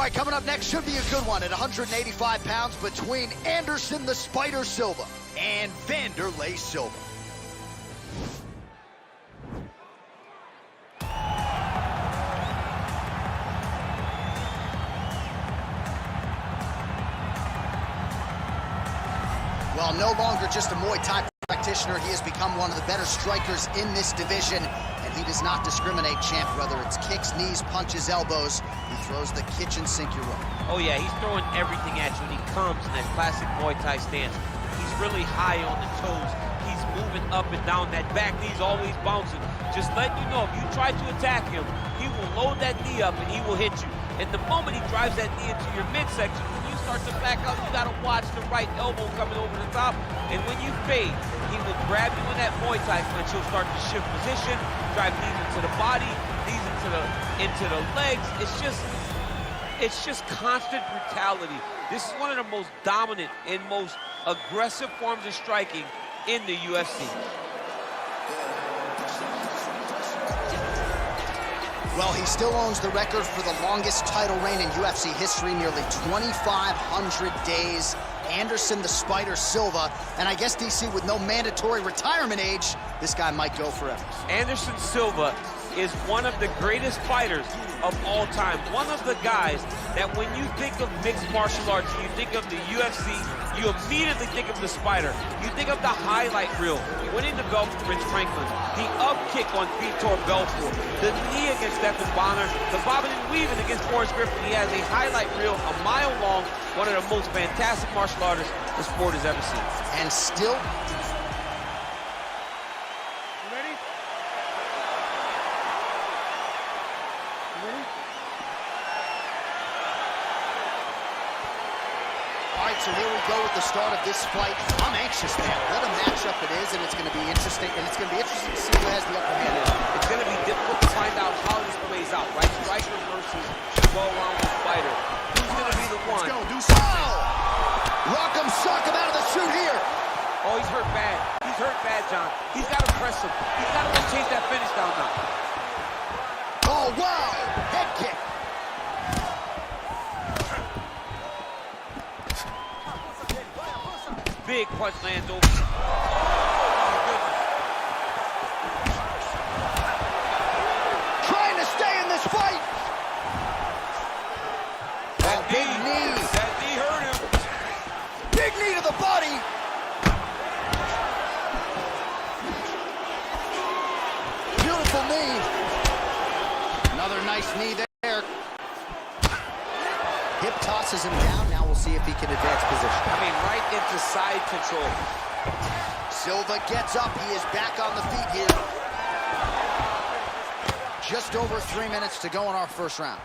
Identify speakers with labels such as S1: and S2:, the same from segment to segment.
S1: right, coming up next should be a good one at 185 pounds between Anderson the Spider Silva and Wanderlei Silva. Well, no longer just a Muay Thai practitioner, he has become one of the better strikers in this division, and he does not discriminate, champ, whether it's kicks, knees, punches, elbows. He throws the kitchen sink your way.
S2: Oh yeah, he's throwing everything at you when he comes in that classic Muay Thai stance. He's really high on the toes. He's moving up and down. That back knee's always bouncing. Just letting you know, if you try to attack him, he will load that knee up and he will hit you. And the moment he drives that knee into your midsection, when you start to back out, you gotta watch the right elbow coming over the top. And when you fade, he will grab you in that Muay Thai clinch. He'll start to shift position, drive knees into the body, knees into the legs. It's just constant brutality. This is one of the most dominant and most aggressive forms of striking in the UFC.
S1: Well, he still owns the record for the longest title reign in UFC history, nearly 2,500 days. Anderson the Spider Silva, and I guess, DC, with no mandatory retirement age, this guy might go forever.
S2: Anderson Silva is one of the greatest fighters of all time. One of the guys that when you think of mixed martial arts, you think of the UFC, you immediately think of the Spider. You think of the highlight reel, winning the belt from Rich Franklin, the up kick on Vitor Belfort, the knee against Stephen Bonner, the bobbing and weaving against Forrest Griffin. He has a highlight reel a mile long, one of the most fantastic martial artists the sport has ever seen.
S1: And still... All right, so here we go with the start of this fight. I'm anxious, man. What a matchup it is, and it's going to be interesting. And it's going to be interesting to see who has the upper hand.
S2: It's going to be difficult to find out how this plays out, right? Striker versus go-around fighter. Who's going to be the one?
S1: Let's go, do something. Rock'em sock him out of the chute here.
S2: Oh, he's hurt bad. He's hurt bad, John. He's got to press him. He's got to go chase that finish down now.
S1: Oh, wow. Head kick.
S2: Big punch lands over.
S1: Trying to stay in this fight.
S2: That
S1: big knee.
S2: That knee hurt him.
S1: Big knee to the body. Beautiful knee. Another nice knee there. Hip tosses him down. Now we'll see if he can advance position.
S2: I mean, right into side control.
S1: Silva gets up. He is back on the feet here. Just over 3 minutes to go in our first round.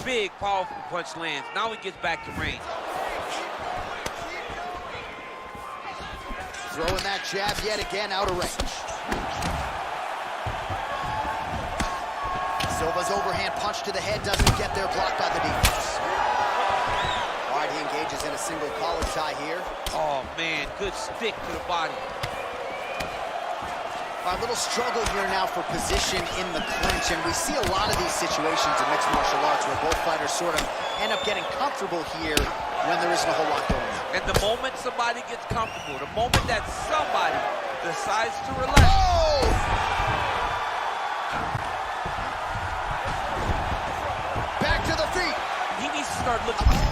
S2: Big, powerful punch lands. Now he gets back to range.
S1: Throwing that jab yet again out of range. Silva's overhand punch to the head doesn't get there, blocked by the defense. All right, he engages in a single collar tie here.
S2: Oh, man, good stick to the body.
S1: A little struggle here now for position in the clinch, and we see a lot of these situations in mixed martial arts where both fighters sort of end up getting comfortable here when there isn't a whole lot going on.
S2: And the moment somebody gets comfortable, the moment that somebody decides to relax.
S1: Oh! Back to the feet.
S2: He needs to start looking. You don't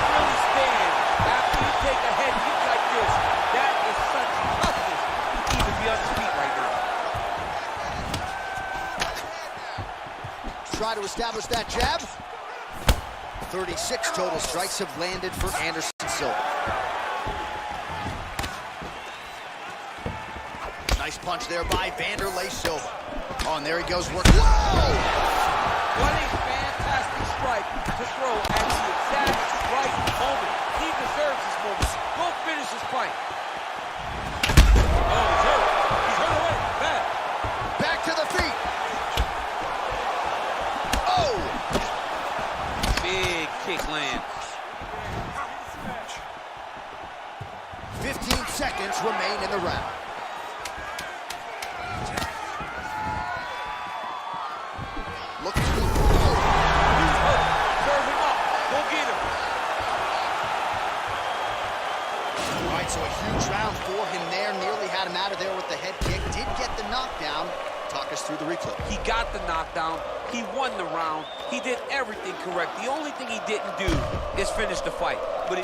S2: really stand after you take a head kick like this. That is such toughness to even be on his feet right now.
S1: Try to establish that jab. 36 total strikes have landed for Anderson Silva. Nice punch there by Wanderlei Silva. Oh, and there he goes working. Whoa!
S2: What a fantastic strike to throw at the exact right moment. He deserves this moment. Go finish this fight. Oh, he's hurt. He's hurt away. Bad.
S1: Back to the feet. Oh!
S2: Big kick lands.
S1: 15 seconds remain in the round. right, so a huge round for him there. Nearly had him out of there with the head kick. Did get the knockdown. Talk us through the replay.
S2: He got the knockdown. He won the round. He did everything correct. The only thing he didn't do is finish the fight. But he...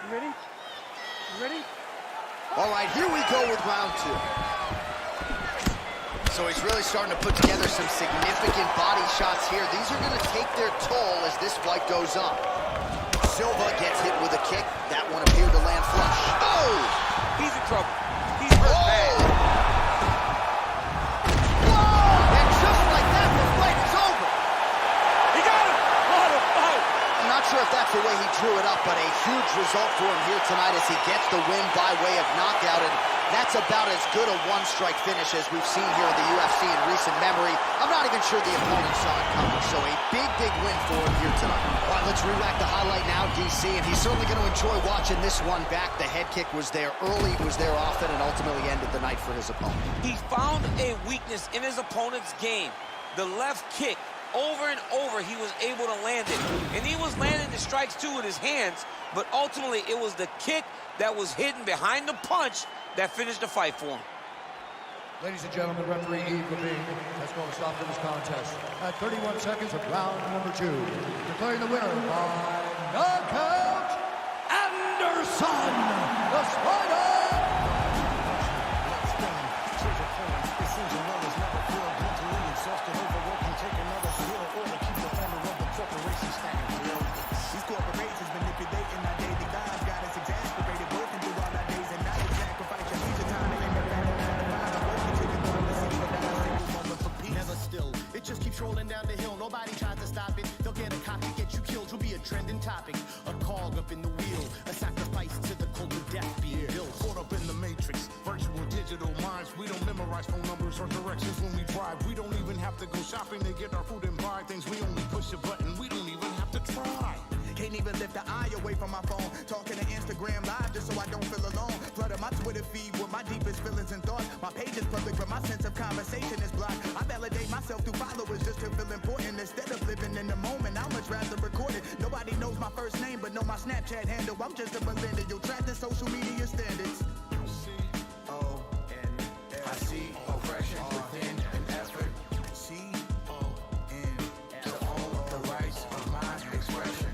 S3: You ready? You ready?
S1: All right, here we go with round two. So he's really starting to put together some significant body shots here. These are going to take their toll as this fight goes on. Silva gets hit with a kick. That one appeared to land flush. Oh!
S2: He's in trouble. He's hurt bad.
S1: Whoa! And just like that, the fight is over.
S2: He got him! What a fight!
S1: I'm not sure if that's the way he drew it up, but a huge result for him here tonight as he gets the win by way of knockout. And that's about as good a one-strike finish as we've seen here in the UFC in recent memory. I'm not even sure the opponent saw it coming, so a big, big win for him here tonight. All right, let's re-rack the highlight now, DC, and he's certainly going to enjoy watching this one back. The head kick was there early, was there often, and ultimately ended the night for his opponent.
S2: He found a weakness in his opponent's game. The left kick, over and over, he was able to land it. And he was landing the strikes, too, with his hands, but ultimately it was the kick that was hidden behind the punch that finished the fight for him.
S4: Ladies and gentlemen, referee Yves Levine has called a stop to this contest at 31 seconds of round number 2. Declaring the winner by knockout, Anderson, the Spider!
S5: Rolling down the hill, nobody tries to stop it. They'll get a copy, get you killed, you'll be a trending topic. A cog up in the wheel, a sacrifice to the cult of death being built.
S6: Caught up in the matrix, virtual digital minds. We don't memorize phone numbers or directions when we drive. We don't even have to go shopping to get our food and buy things. We only push a button, we don't even have to try.
S5: Can't even lift the eye away from my phone. Talking to Instagram live just so I don't feel alone. Flooding my Twitter feed with my deepest feelings and thoughts. My page is public, but my sense of conversation is blocked. I validate myself through followers just to feel important. Instead of living in the moment, I'd much rather record it. Nobody knows my first name, but know my Snapchat handle. I'm just a millennial, trapped in social media standards. I see oppression within an effort. C-O-N to own the rights of my expression.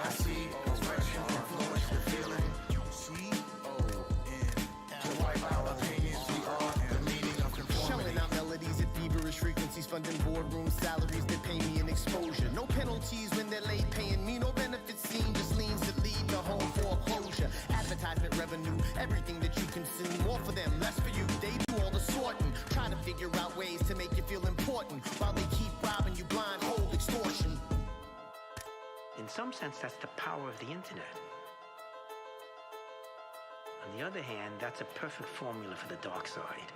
S5: I see expression influence the feeling. C-O-N to wipe out opinions. We are the meaning of conformity. Showing out melodies at feverish frequencies, funding boardroom salaries that pay me an exposure. No penalties when they're late paying me. No benefits seen, just leans that lead to home foreclosure. Advertisement revenue, everything that you consume. More for them, less for you. They do all the sorting, trying to figure out ways to make you feel important while they keep robbing you blind, hold extortion.
S7: In some sense, that's the power of the internet. On the other hand, that's a perfect formula for the dark side.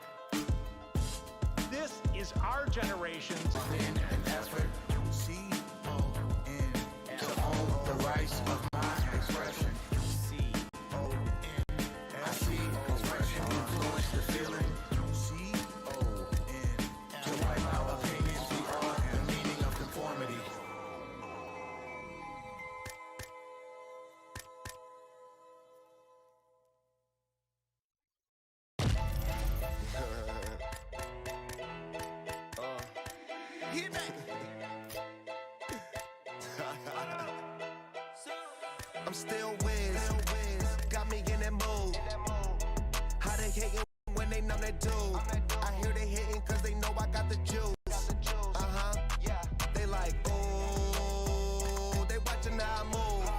S3: This is our generation's
S5: In an effort, C-O-N to own the rights of my expression. C-O-N I see expression influence the feeling. C-O-N to wipe out opinions. We are the meaning of conformity. I'm still Wiz, got me in that mood. How they hating when they know that dude? I hear they hating cause they know I got the juice. They like, ooh, they watching how I move.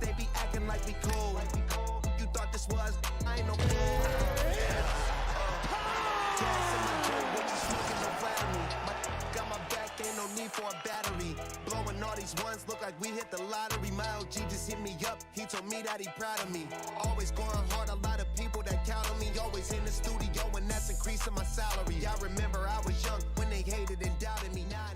S5: They be acting like we cool. You thought this was, I ain't no fool. Gas in my drink, what you smoking, don't flatter me. Got my back, ain't no need for a battery. Blowing all these ones, look like we hit the lottery. My OG just hit me up, he told me that he proud of me. Always going hard, a lot of people that count on me. Always in the studio, and that's increasing my salary. I remember I was young when they hated and doubted me. Now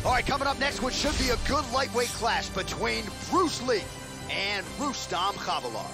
S1: All right, coming up next, what should be a good lightweight clash between Bruce Lee and Rustam Khabilov.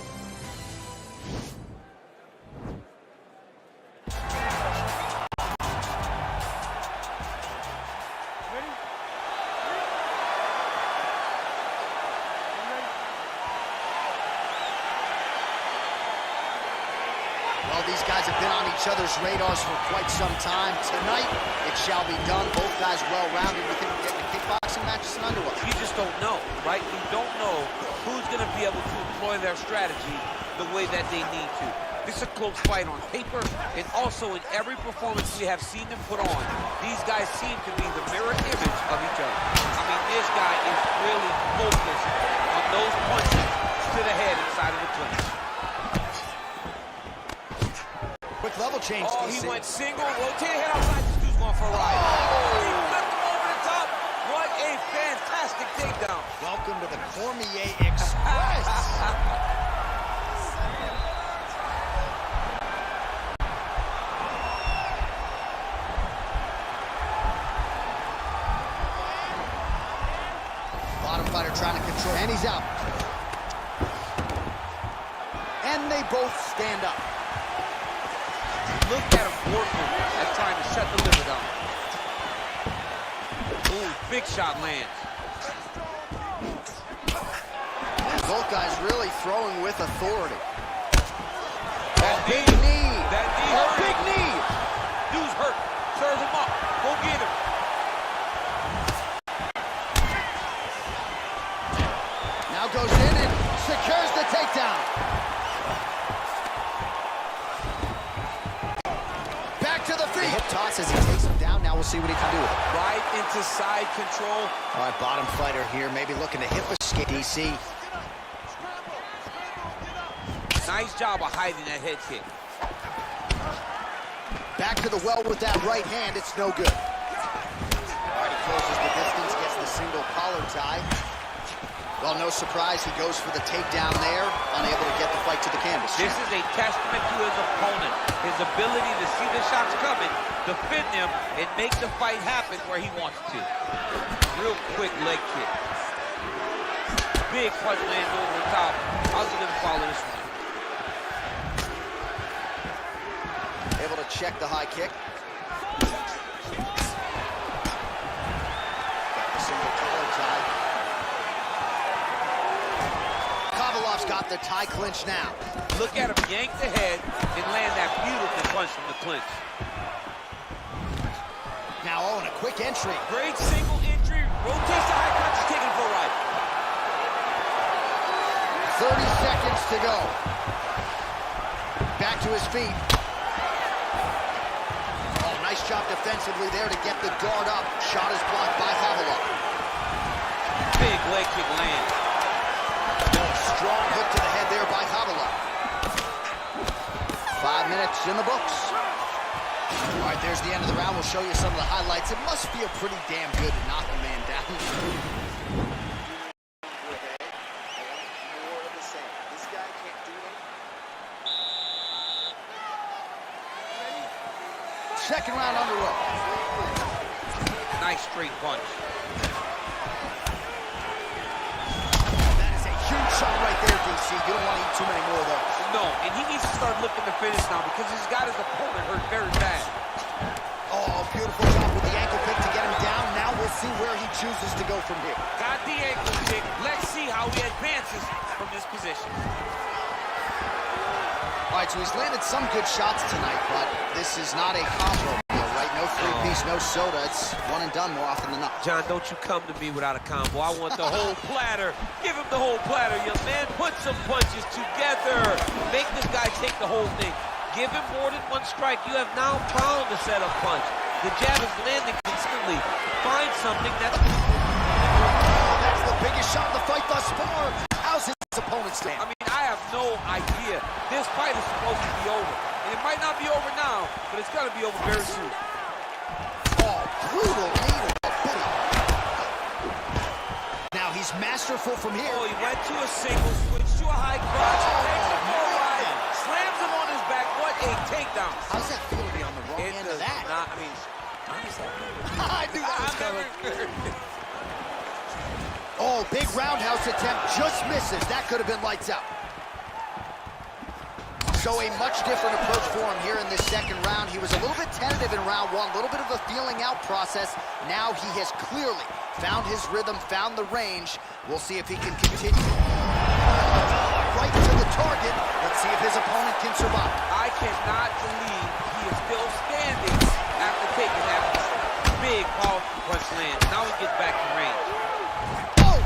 S1: Well, these guys have been on each other's radars for quite some time. Tonight, it shall be done. Both guys well-rounded. We think we're getting a kickboxing match in underway.
S2: You just don't know, right? You don't know who's going to be able to employ their strategy the way that they need to. This is a close fight on paper, and also in every performance we have seen them put on, these guys seem to be the mirror image of each other. I mean, this guy is really focused on those punches to the head inside of the clinch.
S1: Quick level change.
S2: Oh,
S1: DC.
S2: he went single, rotate head outside. This dude's going for a ride. Oh, he flipped him over the top. What a fantastic takedown.
S1: Welcome to the Cormier Express. Bottom fighter trying to control, and he's out. And they both stand up.
S2: Look at him working at trying to shut the liver down. Ooh, big shot lands.
S1: Both guys really throwing with authority.
S2: That
S1: Big knee.
S2: That knee
S1: Oh,
S2: hurt.
S1: big knee.
S2: Dude's hurt. Serve him up. Go get him.
S1: Now goes in and secures the takedown. Back to the feet. The hip toss as he takes him down. Now we'll see what he can do with it.
S2: Right into side control.
S1: All right, bottom fighter here, maybe looking to hip escape, DC.
S2: Nice job of hiding that head kick.
S1: Back to the well with that right hand. It's no good. All right, he closes the distance, gets the single collar tie. Well, no surprise, he goes for the takedown there, unable to get the fight to the canvas.
S2: This is a testament to his opponent. His ability to see the shots coming, defend them, and make the fight happen where he wants to. Real quick leg kick. Big punch lands over the top. How's he gonna follow this one?
S1: Able to check the high kick. Got the single collar tie. Kovalov's got the tie clinch now.
S2: Look at him yank the head and land that beautiful punch from the clinch.
S1: Now, oh, and a quick entry.
S2: Great single entry, rotates the high punch, is taken for a ride.
S1: 30 seconds to go. Back to his feet. Oh, nice job defensively there to get the guard up. Shot is blocked by Kovalov.
S2: Big leg kick lands.
S1: Strong hook to the head there by Kovalov. 5 minutes in the books. All right, there's the end of the round. We'll show you some of the highlights. It must feel pretty damn good to knock a man down. More of the same. This guy can't do it. Second round underway.
S2: Nice straight punch.
S1: That is a huge shot right there, DC. You don't want to eat too many more of those.
S2: No, and he needs to start looking to finish now because he's got his opponent hurt very bad.
S1: Oh, beautiful job with the ankle pick to get him down. Now we'll see where he chooses to go from here.
S2: Got the ankle kick. Let's see how he advances from this position.
S1: All right, so he's landed some good shots tonight, but this is not a combo meal, right? No three-piece, no soda. It's one and done more often than not.
S2: John, don't you come to me without a combo. I want the whole platter. Give him the whole platter, young man. Put some punches together. Make this guy take the whole thing. Give him more than one strike. You have now found the setup punch. The jab is landing consistently. Find something that...
S1: Oh, that's the biggest shot of the fight thus far. How's his opponent stand?
S2: I mean, I have no idea. This fight is supposed to be over. And it might not be over now, but it's going to be over very soon.
S1: Oh, brutal knee to the booty. Now he's masterful from here.
S2: Oh, he went to a single, switched to a high crotch, takes him for a ride, slams him on his back. What a takedown.
S1: How's that feel to be on the wrong end of that?
S2: Not, I mean, how does that feel?
S1: I knew that was coming.
S2: Never...
S1: Oh, big roundhouse attempt, just misses. That could have been lights out. So a much different approach for him here in this second round. He was a little bit tentative in round one, a little bit of a feeling out process. Now he has clearly found his rhythm, found the range. We'll see if he can continue. Right to the target. Let's see if his opponent can survive.
S2: I cannot believe he is still standing after taking that big, powerful punch land. Now he gets back to range. Oh!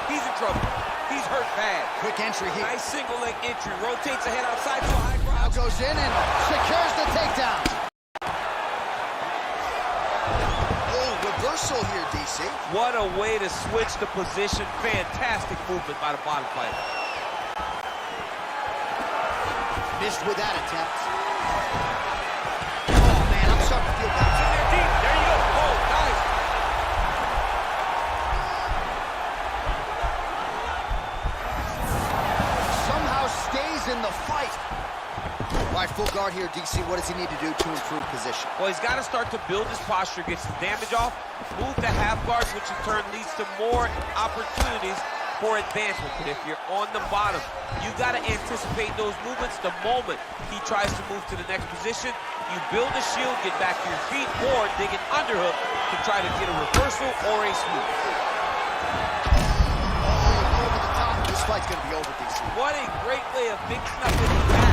S2: He's in trouble. He's hurt bad.
S1: Quick entry here.
S2: Nice single leg entry. Rotates ahead outside to a high ground.
S1: Now goes in and secures the takedown. Oh, reversal here, DC.
S2: What a way to switch the position. Fantastic movement by the bottom fighter.
S1: Missed with that attempt. Oh, man, I'm starting to feel bad.
S2: It's in there deep. There you go. Oh, nice.
S1: Somehow stays in the fight. All right, full guard here, DC. What does he need to do to improve position?
S2: Well, he's got to start to build his posture, get some damage off, move to half guards, which in turn leads to more opportunities for advancement. But if you're on the bottom, you got to anticipate those movements the moment he tries to move to the next position. You build a shield, get back to your feet, or dig an underhook to try to get a reversal or a sweep.
S1: Oh, over the top. This fight's going to be over, DC.
S2: What a great way of mixing up his back.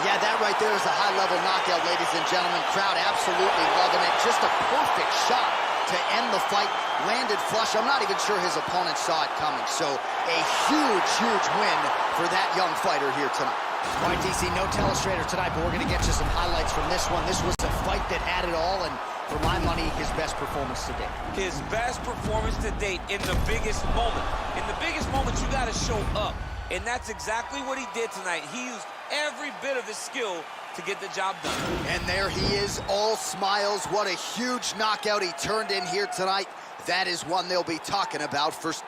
S1: Yeah, that right there is a high-level knockout, ladies and gentlemen. Crowd absolutely loving it. Just a perfect shot to end the fight. Landed flush. I'm not even sure his opponent saw it coming. So a huge, huge win for that young fighter here tonight. All right, DC, no telestrator tonight, but we're going to get you some highlights from this one. This was a fight that had it all, and for my money, his best performance to date.
S2: His best performance to date in the biggest moment. In the biggest moment, you got to show up. And that's exactly what he did tonight. He used every bit of his skill to get the job done.
S1: And there he is, all smiles. What a huge knockout he turned in here tonight. That is one they'll be talking about for...
S5: Hey,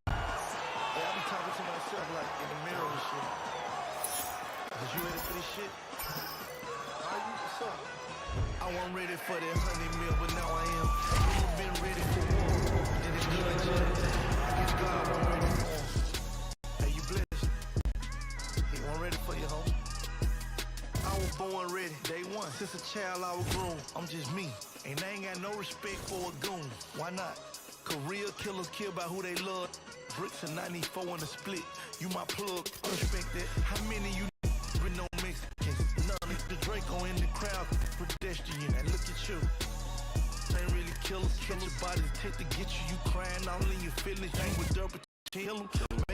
S5: I be talking to myself like in the mirror and shit. Is you ready for this shit? Are you? What's up? I wasn't ready for that 100 mil, but now I am. You've been ready for war. And it's good, I guess God wasn't ready for war. Hey, you blessed. He wasn't ready for you, homie. I was born ready, day one. Since a child I was grown. I'm just me. And I ain't got no respect for a goon. Why not? Cause real killers kill by who they love. Bricks and 94 in the split. You my plug, I respect that. How many you with no Mexicans? None of the Draco in the crowd. Pedestrian, and look at you. Ain't really killers. Catch your body take to get you. You crying all in your feelings. You with dirt, but kill them.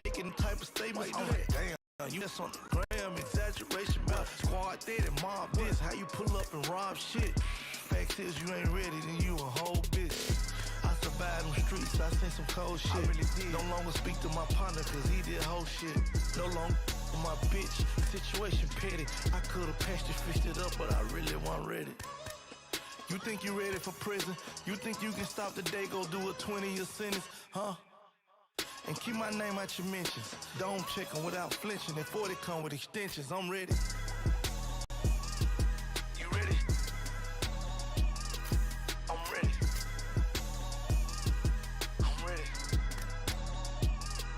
S5: Making type of statements. I'm like, damn. You that's on the gram, exaggeration about squad dead and mob this. How you pull up and rob shit? Fact is you ain't ready, then you a whole bitch. I survived them streets, I seen some cold shit. I really did. No longer speak to my partner, cause he did whole shit. No longer for my bitch, situation petty. I could've patched it, fixed it up, but I really wasn't ready. You think you ready for prison? You think you can stop the day, go do a 20-year sentence, huh? And keep my name out your mentions. Don't check them without flinching. And 40 come with extensions. I'm ready. You ready? I'm ready. I'm ready.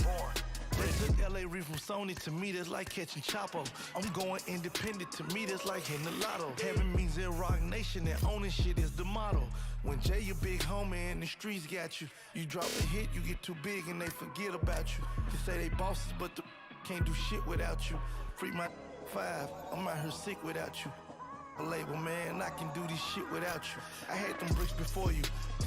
S5: Born. They took LA Reef from Sony. To me, that's like catching Chapo. I'm going independent. To me, that's like hitting the lotto. Heaven means in Rock Nation, and owning shit is the motto. When Jay, your big homie, and the streets got you. You drop a hit, you get too big, and they forget about you. They say they bosses, but the can't do shit without you. Free my 5, I'm out here sick without you. A label, man, I can do this shit without you. I had them bricks before you.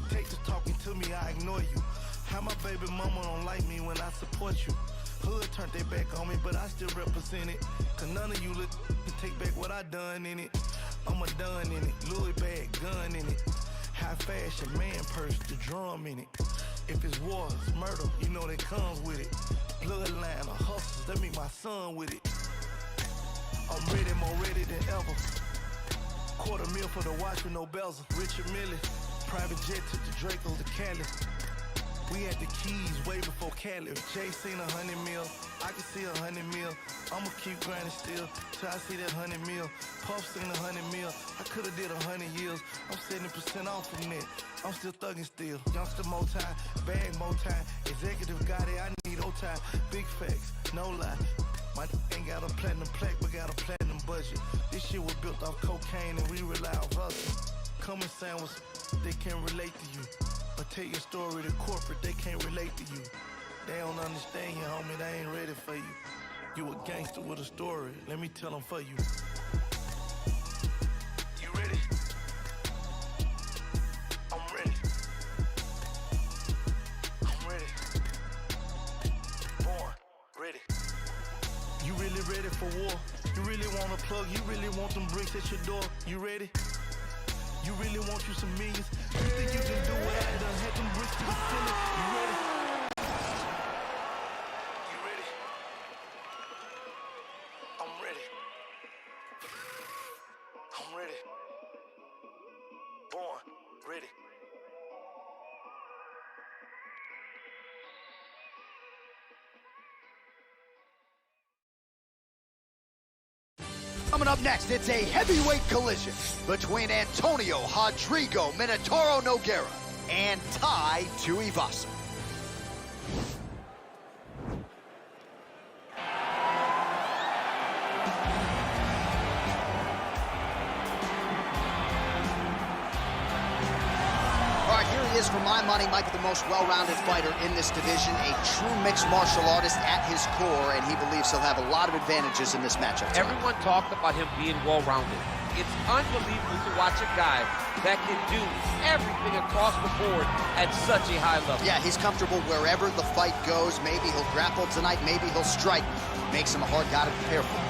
S5: Take the talking to me, I ignore you. How my baby mama don't like me when I support you. Hood turned their back on me, but I still represent it. Cause none of you look can take back what I done in it. I'm a done in it, Louis bag, gun in it. High fashion, man purse, the drum in it. If it's war, it's murder, you know that comes with it. Bloodline or hustlers, that mean my son with it. I'm ready, more ready than ever. $250,000 for the watch with no bezel. Richard Mille, private jet took the Draco to Cali. We had the keys way before Cali. If Jay seen 100 mil, I can see 100 mil. I'ma keep grinding still till I see that 100 mil. Puff seen 100 mil, I could've did 100 years. I'm 70% off from that. I'm still thugging still. Youngster more time, bag more time. Executive got it, I need no time. Big facts, no lie. My ain't got a platinum plaque, but got a platinum budget. This shit was built off cocaine and we rely on hustle. Come and sandwich, they can relate to you.
S8: Or tell your story to corporate, they can't relate to you. They don't understand you, homie, they ain't ready for you. You a gangster with a story, let me tell them for you. You ready? I'm ready. I'm ready. Born, ready. You really ready for war? You really want a plug? You really want them bricks at your door? You ready? You really want you some millions? You think you can do what I done? Had them bricks to the ceiling? You ready? You ready? I'm ready. I'm ready. Born ready.
S1: Coming up next, it's a heavyweight collision between Antonio Rodrigo Minotauro Nogueira and Tai Tuivasa. Here he is, for my money, might be the most well-rounded fighter in this division, a true mixed martial artist at his core, and he believes he'll have a lot of advantages in this matchup tonight.
S2: Everyone talked about him being well-rounded. It's unbelievable to watch a guy that can do everything across the board at such a high level.
S1: Yeah, he's comfortable wherever the fight goes. Maybe he'll grapple tonight, maybe he'll strike. Makes him a hard guy to prepare for.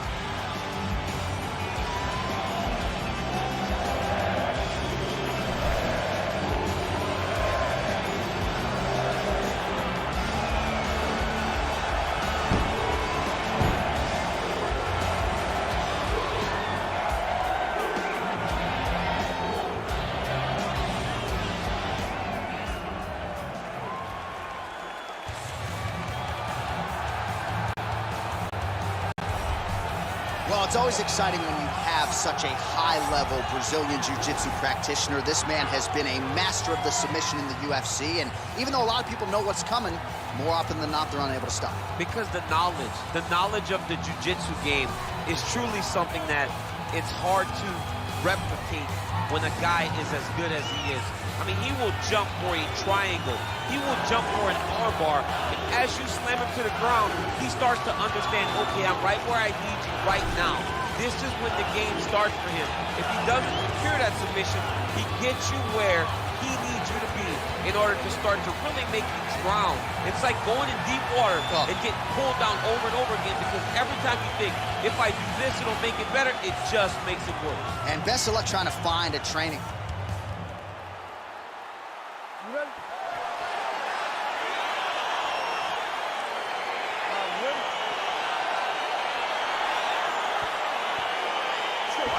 S1: Well, it's always exciting when you have such a high-level Brazilian Jiu-Jitsu practitioner. This man has been a master of the submission in the UFC, and even though a lot of people know what's coming, more often than not, they're unable to stop it.
S2: Because the knowledge of the Jiu-Jitsu game is truly something that it's hard to replicate when a guy is as good as he is. I mean, he will jump for a triangle. He will jump for an arm bar. And as you slam him to the ground, he starts to understand, okay, I'm right where I need you right now. This is when the game starts for him. If he doesn't secure that submission, he gets you where he needs you to be in order to start to really make you drown. It's like going in deep water and getting pulled down over and over again, because every time you think, if I do this, it'll make it better, it just makes it worse.
S1: And best of luck trying to find a training.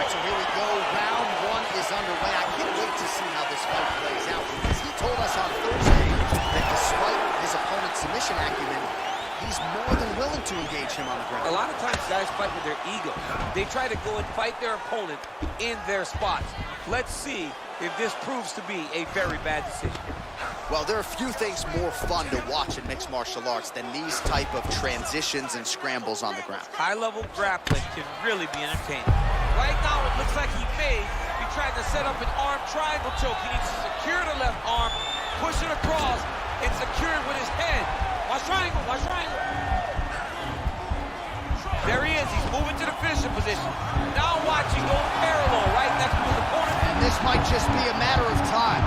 S1: So here we go, round one is underway. I can't wait to see how this fight plays out, because he told us on Thursday that despite his opponent's submission acumen, he's more than willing to engage him on the ground.
S2: A lot of times guys fight with their ego. They try to go and fight their opponent in their spots. Let's see if this proves to be a very bad decision.
S1: Well, there are few things more fun to watch in mixed martial arts than these type of transitions and scrambles on the ground.
S2: High-level grappling can really be entertaining. Right now, it looks like he may be trying to set up an arm triangle choke. He needs to secure the left arm, push it across, and secure it with his head. Watch triangle, watch triangle. There he is, he's moving to the finishing position. Now watch, he goes parallel right next to his opponent.
S1: And this might just be a matter of time.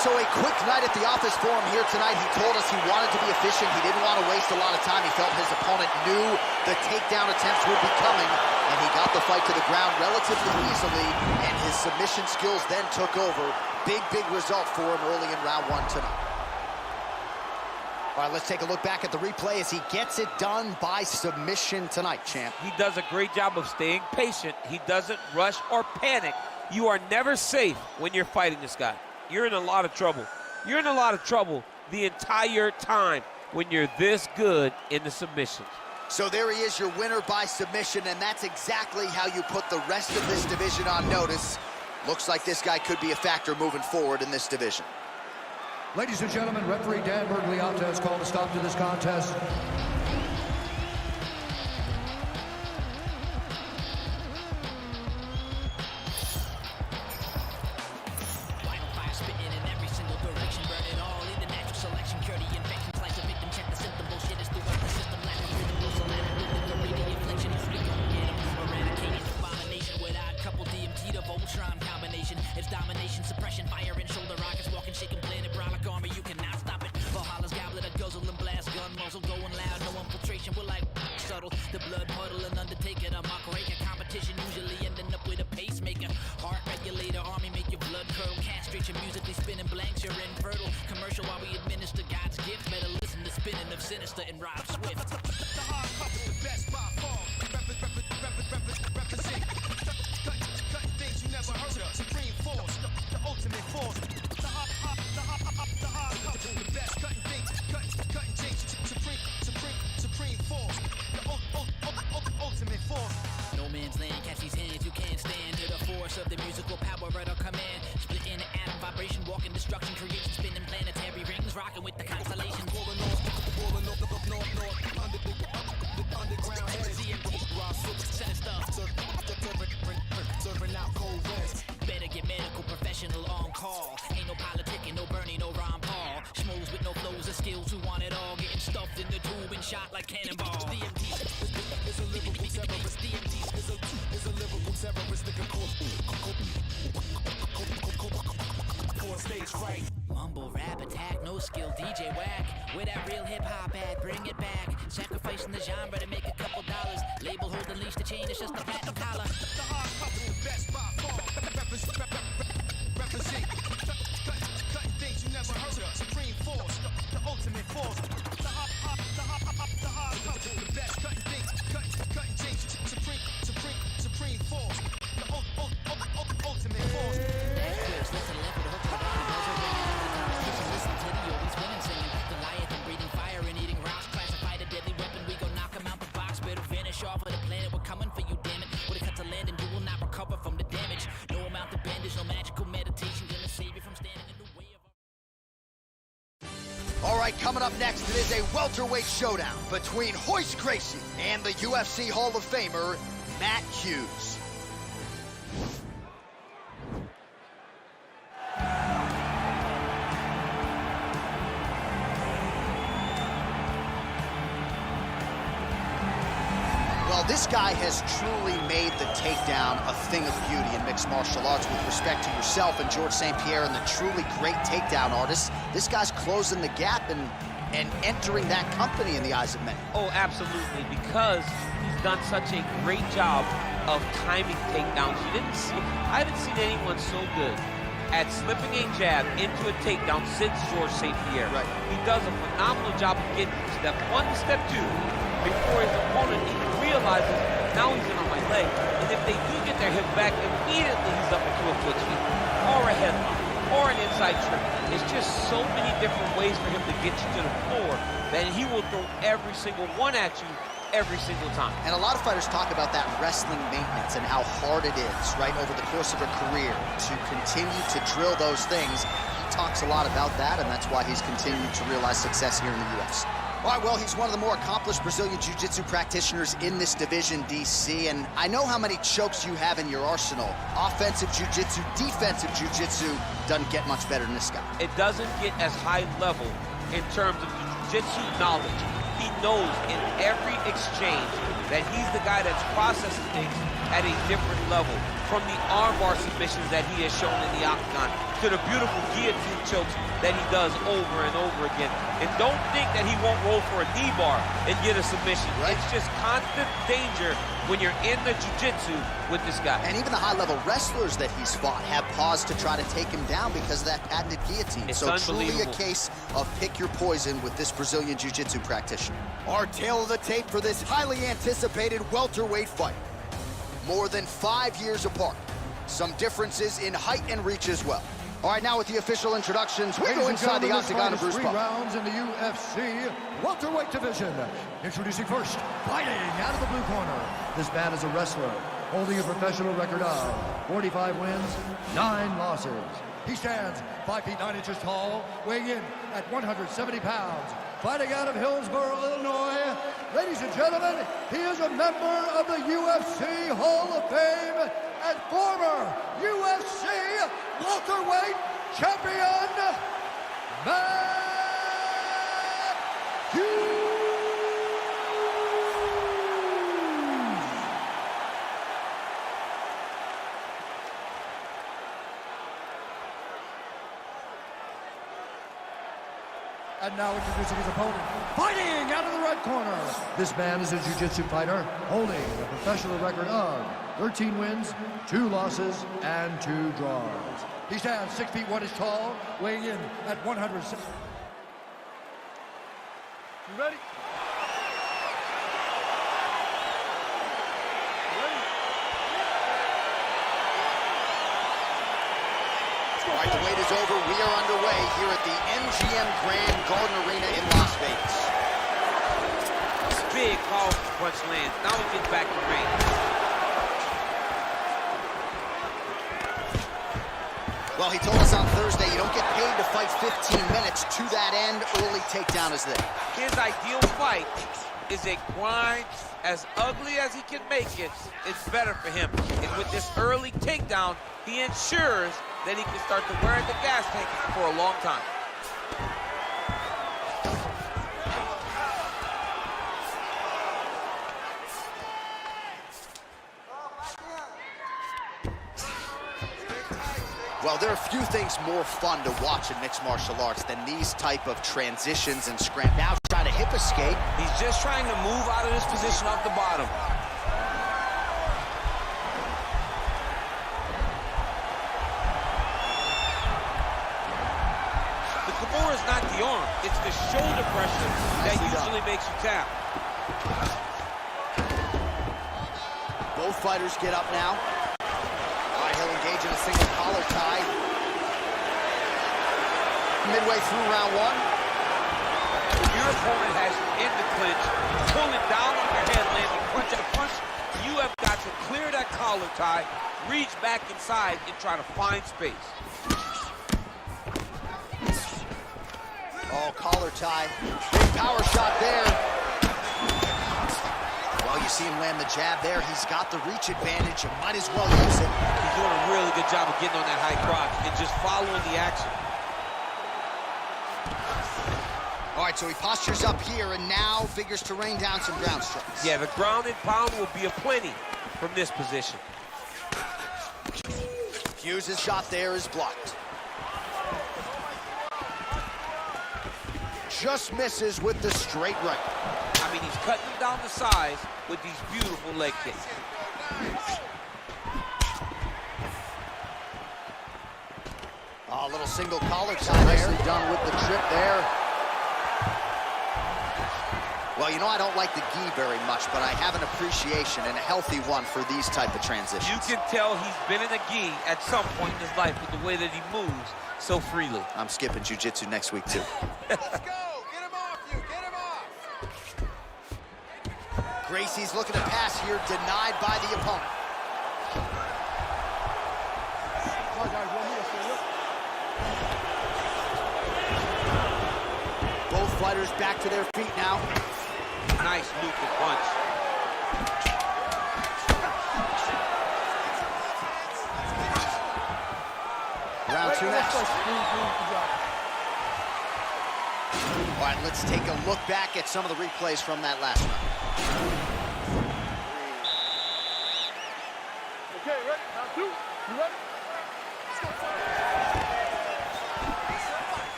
S1: So a quick night at the office for him here tonight. He told us he wanted to be efficient. He didn't want to waste a lot of time. He felt his opponent knew the takedown attempts would be coming, and he got the fight to the ground relatively easily, and his submission skills then took over. Big result for him early in round one tonight. All right, let's take a look back at the replay as he gets it done by submission tonight, champ.
S2: He does a great job of staying patient. He doesn't rush or panic. You are never safe when you're fighting this guy. You're in a lot of trouble. You're in a lot of trouble the entire time when you're this good in the submissions.
S1: So there he is, your winner by submission, and that's exactly how you put the rest of this division on notice. Looks like this guy could be a factor moving forward in this division.
S4: Ladies and gentlemen, referee Dan Bergliata has called a stop to this contest.
S9: It's domination, suppression, fire and shoulder rockets, walking, shaking, planet, brolic army, you cannot stop it. Valhalla's goblet, a guzzle and blast, gun muzzle going loud, no infiltration, we're like subtle. The blood puddle and undertaker, a mock raker, competition usually ending up with a pacemaker. Heart regulator, army make your blood curdle, castrate your musically spinning blanks, you're infertile. Commercial while we administer God's gift, better listen to spinning of Sinister and Rob Swift. The hard cut is the best by far. Represent. Cutting things you never heard of. Supreme force, the ultimate force. The hard cut is the best. Cutting things, cutting things. Supreme force. The ultimate force. No man's land, catch these hands, you can't stand to the force of the musical power at our command. Splitting the atom vibration, walking destruction, creation, spinning planetary rings, rocking with the constellations. Rolling underground heads, sinister, serving out cold rest. Better get medical professional on call. Ain't no politicking, no Bernie, no Ron Paul. Schmoes with no flows or skills who want it all. Getting stuffed in the tube and shot like cannonballs. DMT is a lyrical terrorist. DMT is a lyrical terrorist. Stage fright. Mumble rap attack, no skill DJ whack. Where that real hip hop at? Bring it back. Sacrificing the genre to make a couple dollars. Label hold the leash, the chain is just a platinum collar. The hard cut is the best by far. Represent. Cutting things you never heard of. Supreme force, the ultimate force. The hard cut is the best. Cutting things, cutting things. Supreme force. The ultimate force. Listen to the left with a hook to the bottom. Those are ringing out the competition. Listen to the oldies women singing. Goliath breathing fire and eating rocks. Classified a deadly weapon. We go knock him out the box. Better vanish off of the planet. We're coming for you, damn it. With a cut to land and you will not recover from the damage. No amount of bandage, no magical meditation. Gonna save you from standing in the way of
S1: All right, coming up next, it is a welterweight showdown between Royce Gracie and the UFC Hall of Famer, Matt Hughes. Well, this guy has truly made the takedown a thing of beauty in mixed martial arts. With respect to yourself and George St. Pierre and the truly great takedown artists, this guy's closing the gap and entering that company in the eyes of many.
S2: Oh, absolutely, because he's done such a great job of timing takedowns. I haven't seen anyone so good at slipping a jab into a takedown since George St. Pierre.
S1: Right.
S2: He does a phenomenal job of getting from step one to step two before his opponent even realizes now he's in on my leg. And if they do get their hip back, immediately he's up into a foot sweep or a headlock or an inside trip. It's just so many different ways for him to get you to the floor that he will throw every single one at you every single time.
S1: And a lot of fighters talk about that wrestling maintenance and how hard it is, right, over the course of a career to continue to drill those things. He talks a lot about that, and that's why he's continued to realize success here in the UFC. All right, well, he's one of the more accomplished Brazilian Jiu-Jitsu practitioners in this division, DC, and I know how many chokes you have in your arsenal. Offensive Jiu-Jitsu, defensive Jiu-Jitsu doesn't get much better than this guy.
S2: It doesn't get as high level in terms of the Jiu-Jitsu knowledge. He knows in every exchange that he's the guy that's processing things at a different level. From the armbar submissions that he has shown in the octagon to the beautiful guillotine chokes that he does over and over again. And don't think that he won't roll for a knee bar and get a submission. Right. It's just constant danger when you're in the jiu-jitsu with this guy. And even the high-level wrestlers that he's fought have paused to try to take him down because of that patented guillotine. It's so truly a case of pick your poison with this Brazilian jiu-jitsu practitioner. Our tale of the tape for this highly anticipated welterweight fight. More than 5 years apart. Some differences in height and reach as well. All right, now with the official introductions, we go inside the octagon of Bruce Buffer.
S4: 3 rounds in the UFC welterweight division. Introducing first, fighting out of the blue corner. This man is a wrestler, holding a professional record of 45 wins, 9 losses. He stands 5 feet 9 inches tall, weighing in at 170 pounds. Fighting out of Hillsboro, Illinois, ladies and gentlemen, he is a member of the UFC Hall of Fame and former UFC welterweight champion, And now introducing his opponent, fighting out of the red corner. This man is a jiu-jitsu fighter holding a professional record of 13 wins, 2 losses, and 2 draws. He stands 6 feet 1 inches tall, weighing in at 106. You ready?
S1: All right, the wait is over. We are underway here at the MGM Grand Garden Arena in Las Vegas.
S2: Big powerful punch lands. Now he gets back to range.
S1: Well, he told us on Thursday you don't get paid to fight 15 minutes. To that end, early takedown is there.
S2: His ideal fight is a grind as ugly as he can make it. It's better for him. And with this early takedown, he ensures that he can start to wear the gas tank for a long time.
S1: Well, there are few things more fun to watch in mixed martial arts than these type of transitions and scram. Now trying to hip escape.
S10: He's just trying to move out of this position off the bottom.
S2: The Kimura is not the arm. It's the shoulder pressure that usually makes you tap.
S1: Both fighters get up now. He'll engage in a single collar tie. Midway through round 1.
S2: If your opponent has you in the clinch, pulling down on your head, landing punch after punch, you have got to clear that collar tie, reach back inside, and try to find space.
S1: Oh, collar tie. Big power shot there. Well, you see him land the jab there. He's got the reach advantage. You might as well use it.
S2: He's doing a really good job of getting on that high crotch and just following the action.
S1: All right, so he postures up here and now figures to rain down some ground strikes.
S2: Yeah, the ground and pound will be aplenty from this position.
S1: Hughes' shot there is blocked. Just misses with the straight right.
S2: I mean, he's cutting them down the size with these beautiful leg kicks.
S1: Oh, a little single collar tie. Nicely done with the trip there. Well, you know I don't like the gi very much, but I have an appreciation and a healthy one for these type of transitions.
S2: You can tell he's been in a gi at some point in his life with the way that he moves so freely.
S1: I'm skipping jiu-jitsu next week, too.
S9: Let's go! Get him off you! Get him off!
S1: Gracie's looking to pass here, denied by the opponent. Both fighters back to their feet now.
S2: Nice looping punch.
S1: Round 2 next. All right, let's take a look back at some of the replays from that last round.
S3: Okay, ready? Round 2. You ready?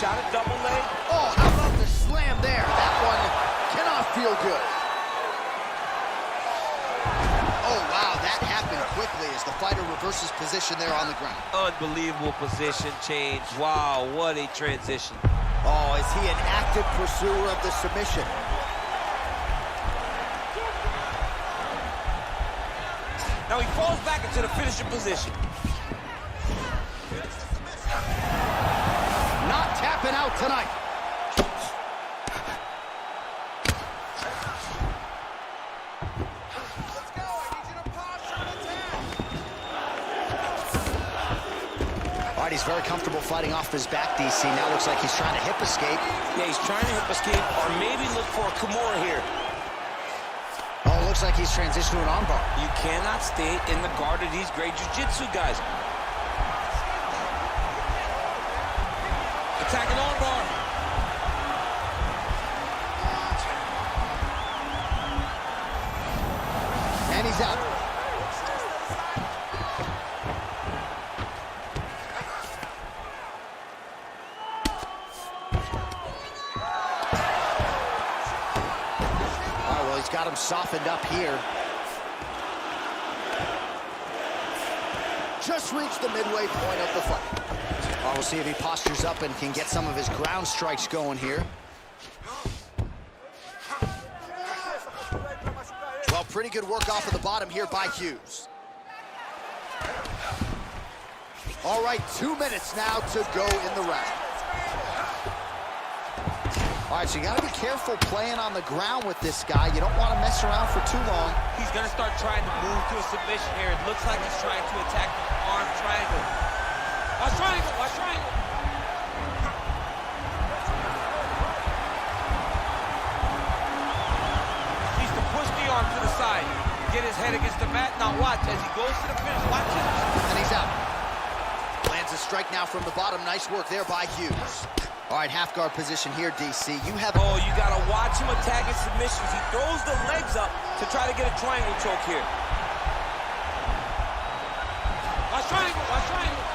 S2: Shot a double leg.
S1: Oh, how about the slam there? That one cannot feel good. Oh, wow, that happened quickly as the fighter reverses position there on the ground.
S2: Unbelievable position change. Wow, what a transition.
S1: Oh, is he an active pursuer of the submission?
S2: Now he falls back into the finishing position.
S1: Not tapping out tonight. All right, he's very comfortable fighting off his back, DC. Now looks like he's trying to hip escape.
S10: Yeah, he's trying to hip escape or maybe look for a Kimura here.
S1: Oh, looks like he's transitioned to an armbar.
S10: You cannot stay in the guard of these great jiu-jitsu guys. Attacking armbar.
S1: And he's out. Oh, well, he's got him softened up here. Just reached the midway point of the fight. Oh, we'll see if he postures up and can get some of his ground strikes going here. Well, pretty good work off of the bottom here by Hughes. All right, 2 minutes now to go in the round. All right, so you gotta be careful playing on the ground with this guy. You don't want to mess around for too long.
S2: He's gonna start trying to move to a submission here. It looks like he's trying to attack the arm triangle. Watch triangle, watch triangle. Needs to push the arm to the side. Get his head against the mat. Now watch as he goes to the finish. Watch it.
S1: And he's out. Lands a strike now from the bottom. Nice work there by Hughes. All right, half guard position here, DC. You have...
S10: Oh, you got to watch him attack his submissions. He throws the legs up to try to get a triangle choke here.
S2: Watch triangle, watch triangle.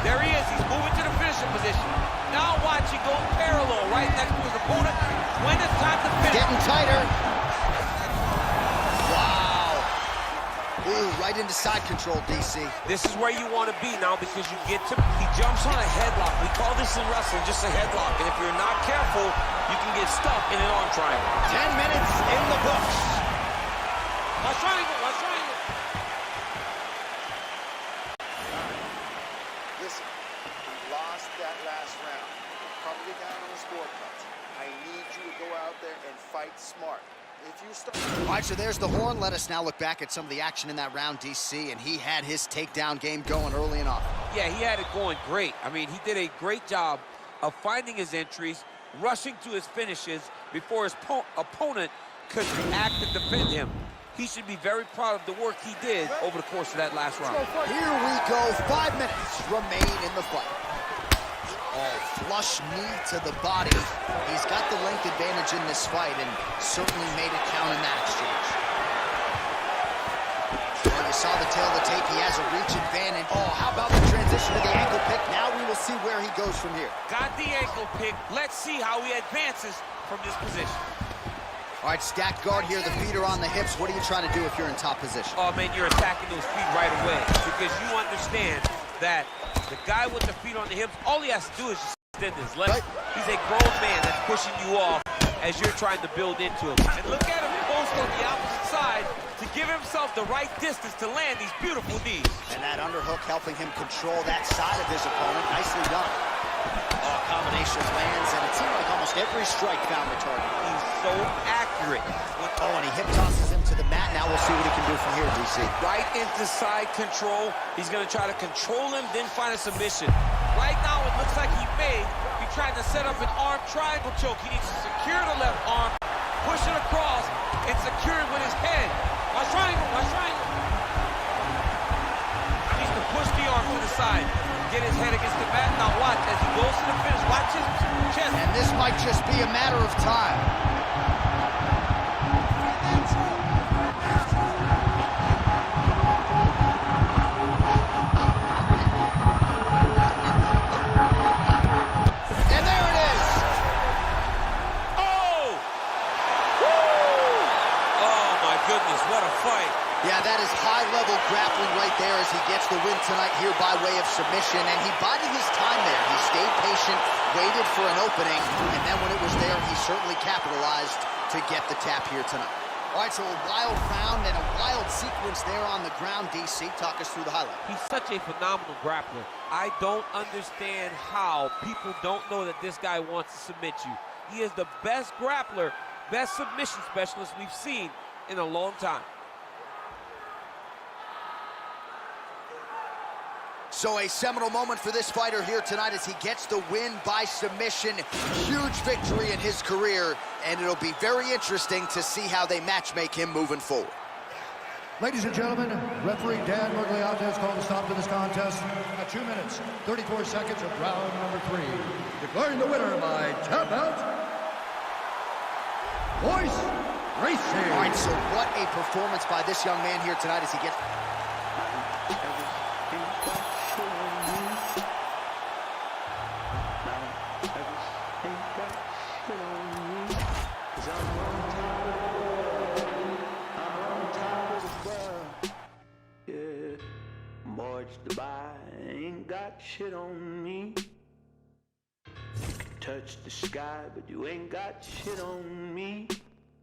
S2: There he is. He's moving to the finishing position. Now watch, he goes parallel right next to his opponent. When it's time to finish.
S1: Getting tighter. Ooh, right into side control, DC.
S10: This is where you want to be now because you get to... He jumps on a headlock. We call this in wrestling just a headlock. And if you're not careful, you can get stuck in an arm triangle.
S1: 10 minutes in the books.
S2: Watch triangle, watch triangle.
S11: Listen, we lost that last round. Probably down on the scorecards. I need you to go out there and fight smart. If you start...
S1: All right, so there's the horn. Let us now look back at some of the action in that round, DC, and he had his takedown game going early and often.
S2: Yeah, he had it going great. I mean, he did a great job of finding his entries, rushing to his finishes before his opponent could react and defend him. He should be very proud of the work he did over the course of that last round.
S1: Here we go. 5 minutes remain in the fight. Oh, flush knee to the body. He's got the length advantage in this fight and certainly made it count in that exchange. Well, you saw the tail of the tape. He has a reach advantage. Oh, how about the transition to the ankle pick? Now we will see where he goes from here.
S2: Got the ankle pick. Let's see how he advances from this position.
S1: All right, stacked guard here. The feet are on the hips. What are you trying to do if you're in top position?
S2: Oh, man, you're attacking those feet right away because you understand that the guy with the feet on the hips, all he has to do is just extend his legs. Right. He's a grown man that's pushing you off as you're trying to build into him. And look at him post on the opposite side to give himself the right distance to land these beautiful knees.
S1: And that underhook helping him control that side of his opponent. Nicely done. Oh, combination lands, and it seemed like almost every strike found the target.
S2: He's so accurate.
S1: Oh, and he hip tosses him to the mat. Now we'll see what he can do from here, DC.
S10: Right into side control. He's going to try to control him, then find a submission.
S2: Right now, it looks like he may be trying to set up an arm triangle choke. He needs to secure the left arm, push it across, and secure it with his head. Watch triangle, watch triangle. He needs to push the arm to the side. Get his head against the mat. Now watch as he goes to the finish. Watch his chest.
S1: And this might just be a matter of time. And there it is.
S2: Oh! Woo! Oh my goodness, what a fight.
S1: Yeah, that is high-level grappling right there as he gets the win tonight here by way of submission, and he bided his time there. He stayed patient, waited for an opening, and then when it was there, he certainly capitalized to get the tap here tonight. All right, so a wild round and a wild sequence there on the ground. DC, talk us through the highlight.
S2: He's such a phenomenal grappler. I don't understand how people don't know that this guy wants to submit you. He is the best grappler, best submission specialist we've seen in a long time.
S1: So a seminal moment for this fighter here tonight as he gets the win by submission. Huge victory in his career, and it'll be very interesting to see how they matchmake him moving forward.
S4: Ladies and gentlemen, referee Dan Morgliata has called a stop to this contest at 2 minutes, 34 seconds of round number 3. Declaring the winner by tap out, Voice Racing.
S1: All right, so what a performance by this young man here tonight as he gets...
S7: Ain't got shit on me. You can touch the sky, but you ain't got shit on me.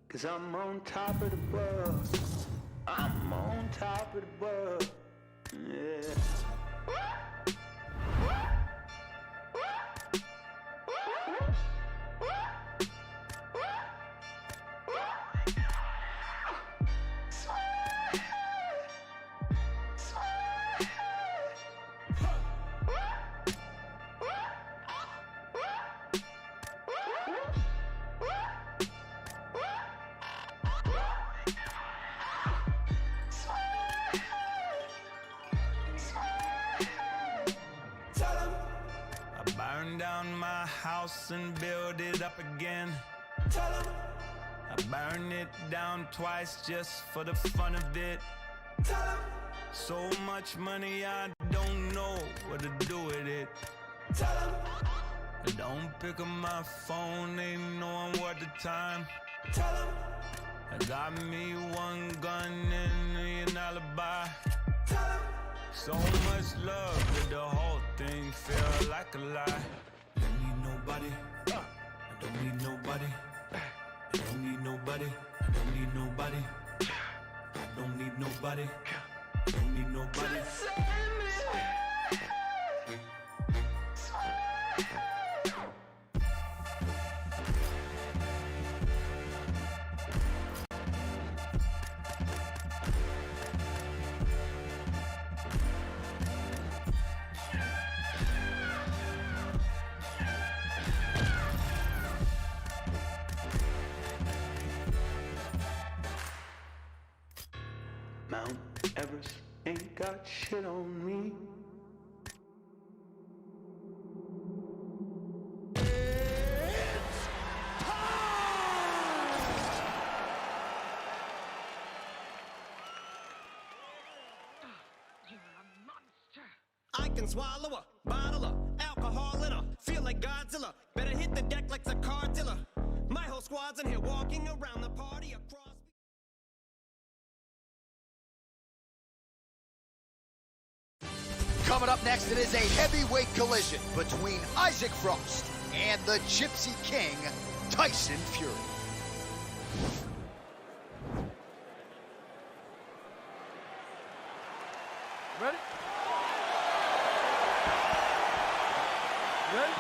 S7: 'Cause I'm on top of the world. I'm on top of the world. Yeah.
S8: Burn down my house and build it up again. I burn it down twice just for the fun of it. So much money I don't know what to do with it. I don't pick up my phone, ain't knowing what the time. I got me one gun and an alibi. So much love that the whole thing feel like a lie. I don't need nobody. I don't need nobody. I don't need nobody. I don't need nobody. I don't need nobody. I don't need nobody.
S7: Mount Everest ain't got shit on me.
S9: I can swallow a bottle of alcohol in her. Feel like Godzilla. Better hit the deck like a car dealer. My whole squad's in here walking around the party across.
S1: Coming up next, it is a heavyweight collision between Isaac Frost and the Gypsy King, Tyson Fury.
S3: Ready? Ready?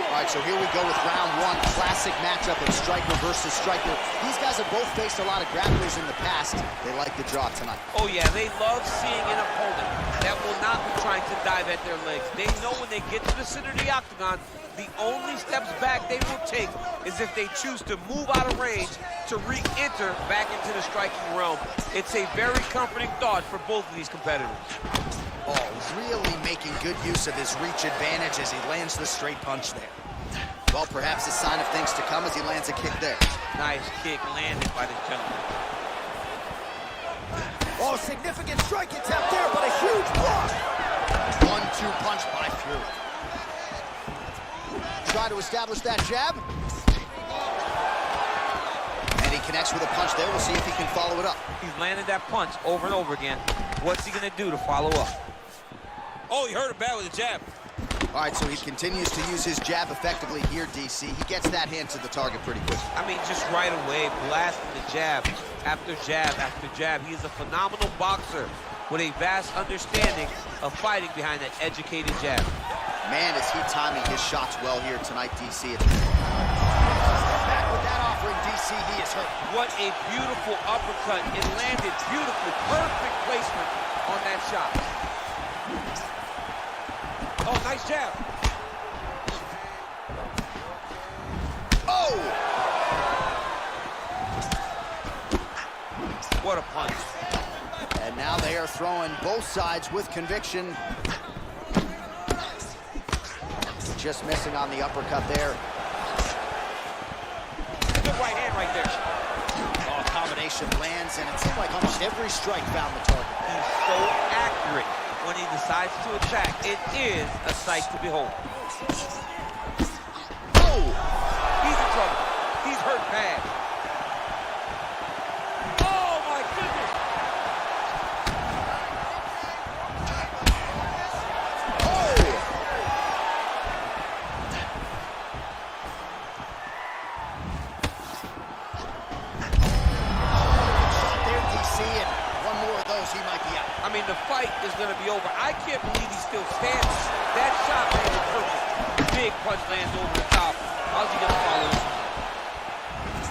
S1: All right, so here we go with round one. Classic matchup of striker versus striker. These guys have both faced a lot of grapplers in the past. They like the draw tonight.
S2: Oh, yeah, they love seeing an opponent that will not be trying to dive at their legs. They know when they get to the center of the octagon, the only steps back they will take is if they choose to move out of range to re-enter back into the striking realm. It's a very comforting thought for both of these competitors.
S1: Oh, he's really making good use of his reach advantage as he lands the straight punch there. Well, perhaps a sign of things to come as he lands a kick there.
S2: Nice kick landed by this gentleman.
S1: Oh, significant strike attempt there, but a huge block. 1-2 punch by Fury. Try to establish that jab. And he connects with a punch there. We'll see if he can follow it up.
S2: He's landed that punch over and over again. What's he gonna do to follow up? Oh, he hurt him bad with a jab.
S1: All right, so he continues to use his jab effectively here, DC. He gets that hand to the target pretty quick.
S2: I mean, just right away, blasting the jab after jab after jab. He is a phenomenal boxer with a vast understanding of fighting behind that educated jab.
S1: Man, is he timing his shots well here tonight, DC. Back with that offering, DC. DC, he is hurt.
S2: What a beautiful uppercut. It landed beautifully. Perfect placement on that shot. Oh, nice jab.
S1: Oh!
S2: What a punch.
S1: And now they are throwing both sides with conviction. Just missing on the uppercut there.
S2: Good right hand right there.
S1: Oh, combination lands, and it seemed like almost every strike found the target.
S2: He's so accurate when he decides to attack. It is a sight to behold.
S1: Oh!
S2: He's in trouble. He's hurt bad. Oh, my goodness.
S1: Oh! Shot there, DC, and one more of those, he might be out.
S2: I mean, the fight is going to be over. I can't believe he's still standing. That shot landed perfect. Big punch lands over the top. How's he going to follow this?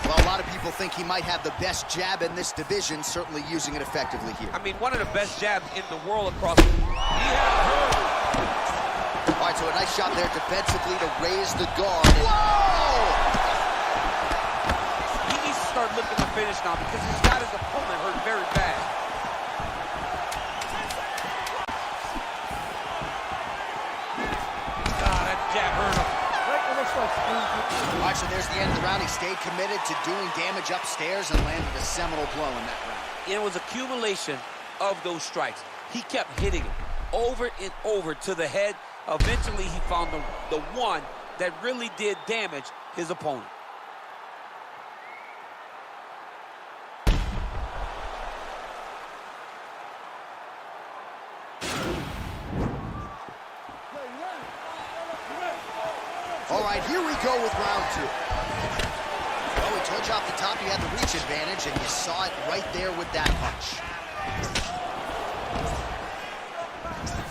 S1: Well, a lot of people think he might have the best jab in this division, certainly using it effectively here.
S2: I mean, one of the best jabs in the world across. He has hurt.
S1: All right, so a nice shot there defensively to raise the guard. Whoa!
S2: He needs to start looking to finish now because he's got his opponent hurt very bad. Ah, that jab hurt him.
S1: All right, so there's the end of the round. He stayed committed to doing damage upstairs and landed a seminal blow in that round.
S2: It was accumulation of those strikes. He kept hitting him over and over to the head. Eventually, he found the one that really did damage his opponent.
S1: All right, here we go with round two. Well, we told you off the top he had the reach advantage, and you saw it right there with that punch.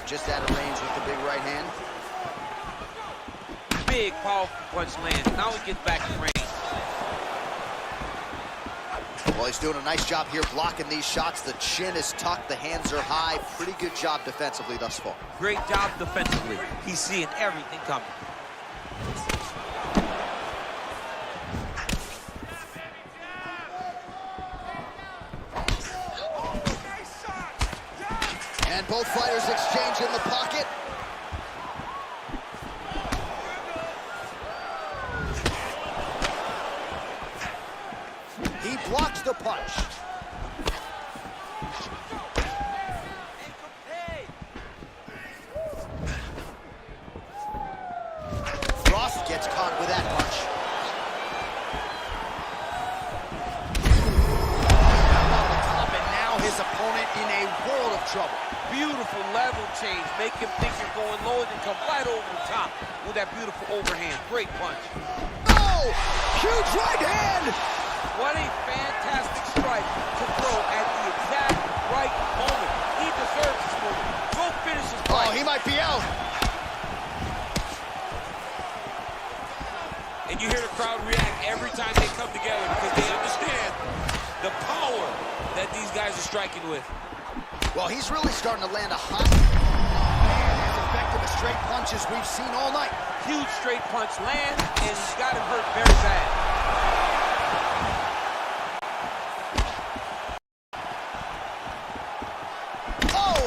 S1: Just out of range with the big right hand.
S2: Big, powerful punch lands. Now he gets back in range.
S1: Well, he's doing a nice job here blocking these shots. The chin is tucked, the hands are high. Pretty good job defensively thus far.
S2: Great job defensively. He's seeing everything coming.
S1: And both fighters exchange in the pocket. He blocks the punch. Frost gets caught with that punch. On the top, and now his opponent in a world of trouble.
S2: Beautiful level change. Make him think you're going low and then come right over the top with that beautiful overhand. Great punch.
S1: Oh! Huge right hand!
S2: What a fantastic strike to throw at the exact right moment. He deserves this moment. Go finish his fight.
S1: Oh, he might be out.
S2: And you hear the crowd react every time they come together because they understand the power that these guys are striking with.
S1: Well, he's really starting to land a hot and as effective as straight punches we've seen all night.
S2: Huge straight punch lands, and he's got him hurt very bad.
S1: Oh!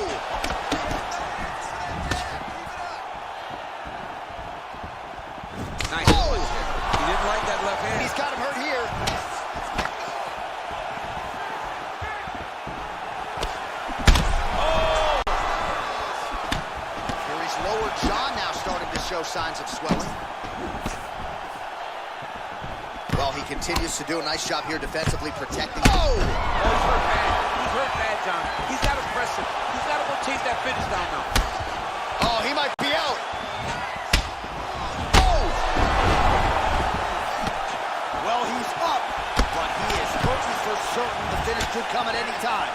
S2: Nice punch there. He didn't like that left hand.
S1: He's got him hurt here. Lower jaw now starting to show signs of swelling. Well, he continues to do a nice job here defensively protecting. Oh!
S2: Oh, he's hurt bad. He's hurt bad, John. He's got to press him. He's got to go chase that finish down now.
S1: Oh, he might be out. Oh! Well, he's up, but he is looking for certain the finish could come at any time.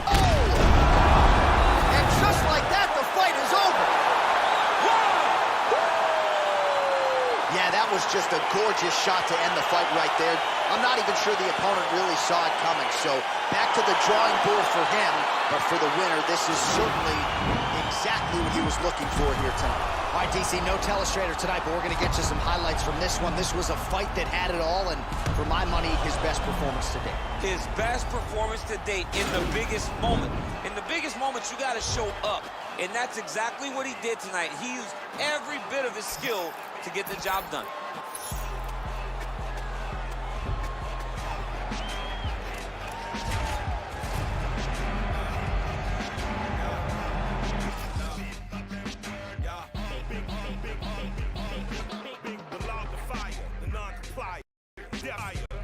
S1: Oh! And just like that, the fight is over. Yeah, that was was just a gorgeous shot to end the fight right there. I'm not even sure the opponent really saw it coming. So back to the drawing board for him. But for the winner, this is certainly exactly what he was looking for here tonight. All right, DC, no telestrator tonight, but we're going to get you some highlights from this one. This was a fight that had it all, and for my money, his best performance to date.
S10: His best performance to date in the biggest moment. In the biggest moments, you got to show up. And that's exactly what he did tonight. He used every bit of his skill to get the job done.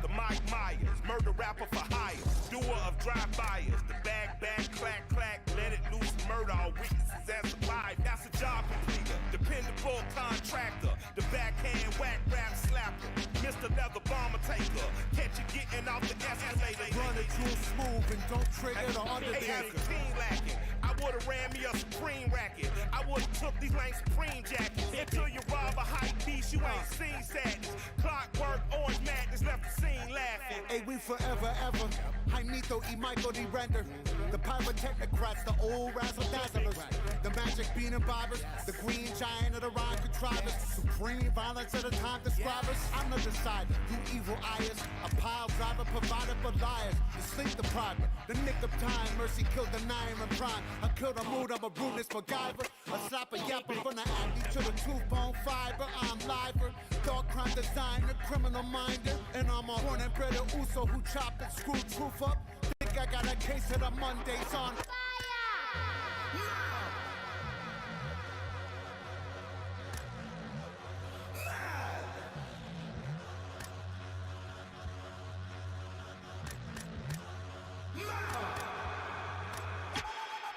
S6: The Mike Myers, murder rapper for hire, doer of drive-bys, the bag, clack, clack, let it loose, murder all witnesses as alive. That's a job completer, dependable contractor, the backhand whack rap slapper, Mr. Leather Bomber taker, catch you getting off the escalator.
S8: Run it too smooth and don't trigger the Undertaker.
S6: Lacking. I would've ran me a Supreme racket. I would've took these lame Supreme jackets. Until you rob a hype beast, you ain't seen sadness. Clockwork, orange madness, left the scene laughing.
S8: Hey, we forever, ever. Jaimito y Michael D. Render. The pyrotechnocrats, the old razzle-dazzlers. The magic bean imbibers. The green giant of the rhyme contrivers. Supreme violence of the time describers. I'm the decider, you evil eyes. A pile driver provided for liars. The sleep depriver. The nick of time, mercy killed the nine and prime. I killed a mood, I'm a rudeness MacGyver. A slapper yapper from the athlete to the tooth-bone fiber. I'm liver, dark crime designer, criminal minder. And I'm a born and bred Uso who chop and screw truth up. Think I got a case of the Mondays on fire.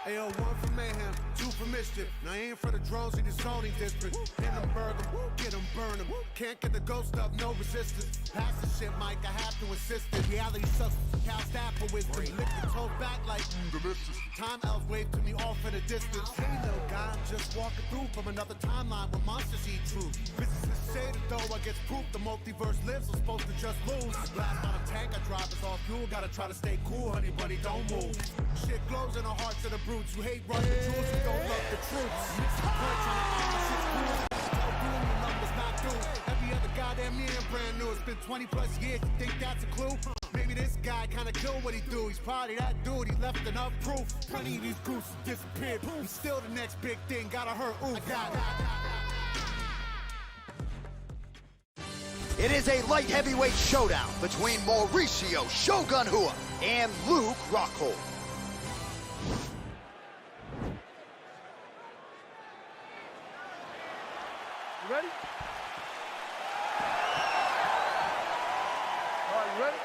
S8: Ayo, 1 for mayhem, 2 for mischief. Now I ain't for the drones in the zoning district. Hit them, burn them, get them, burn them. Can't get the ghost up, no resistance. Pass the shit, Mike, I have to insist it. Reality sucks, cow staff for wisdom. Lick the toe back like delicious. Time elves wave to me off in the distance. Hey, little guy, I'm just walking through from another timeline where monsters eat truth. Physicists say that though I get proof the multiverse lives, I'm supposed to just lose. Blast on a tank, I drive us off fuel. Gotta try to stay cool, honey bunny, don't move. Shit glows in the hearts of the brutes who hate running the jewels, who don't love the troops. Every other goddamn year brand new. It's been 20 plus years. You think that's a clue? Maybe this guy kinda killed what he do. He's probably that dude. He left enough proof. Plenty of these gooses disappeared. He's still the next big thing. Gotta hurt. Ooh,
S1: It is a light heavyweight showdown between Mauricio Shogun Rua and Luke Rockhold.
S3: You ready? All right, you ready?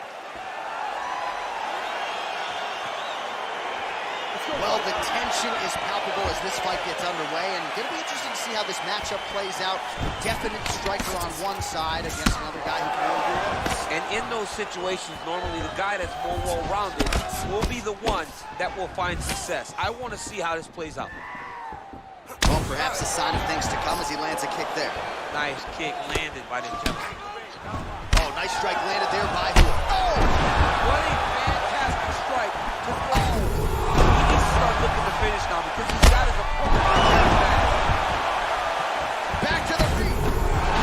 S1: Well, the tension is palpable as this fight gets underway, and going to be interesting to see how this matchup plays out. Definite striker on one side against another guy who can really do it.
S10: And in those situations, normally the guy that's more well-rounded will be the one that will find success. I want to see how this plays out.
S1: Well, perhaps a sign of things to come as he lands a kick there.
S10: Nice kick landed by the gentleman.
S1: Oh, nice strike landed there by Rua. Oh!
S10: What a fantastic strike. Oh! He needs to start looking to finish now because he's got his opponent back.
S1: Back to the feet.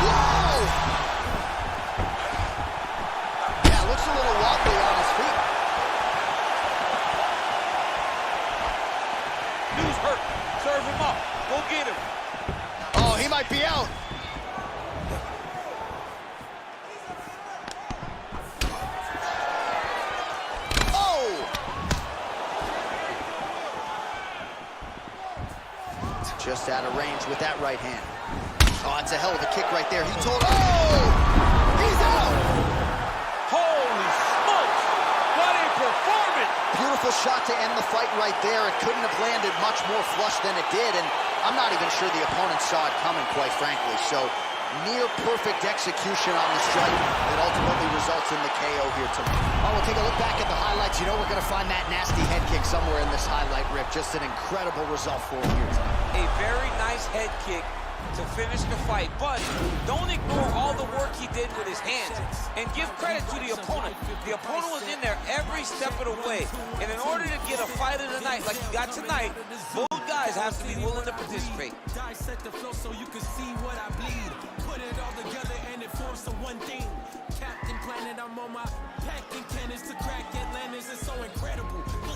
S1: Whoa! Yeah, looks a little wobbly on his feet.
S10: Dude's hurt. Serve him up. Go get him.
S1: Oh, he might be out. Oh! Just out of range with that right hand. Oh, it's a hell of a kick right there. He told, oh! He's out!
S10: Holy smokes! What a performance!
S1: Beautiful shot to end the fight right there. It couldn't have landed much more flush than it did, and I'm not even sure the opponent saw it coming, quite frankly. So, near perfect execution on the strike that ultimately results in the KO here tonight. Oh, we'll take a look back at the highlights. You know we're going to find that nasty head kick somewhere in this highlight rip. Just an incredible result for him here tonight.
S10: A very nice head kick to finish the fight. But don't ignore all the work he did with his hands. And give credit to the opponent. The opponent was in there every step of the way. And in order to get a fight of the night like you got tonight, both guys have to be willing to participate.
S12: Dissect the flow so you can see what I bleed. Put it all together and it forms to one thing. Captain Planet, I'm on my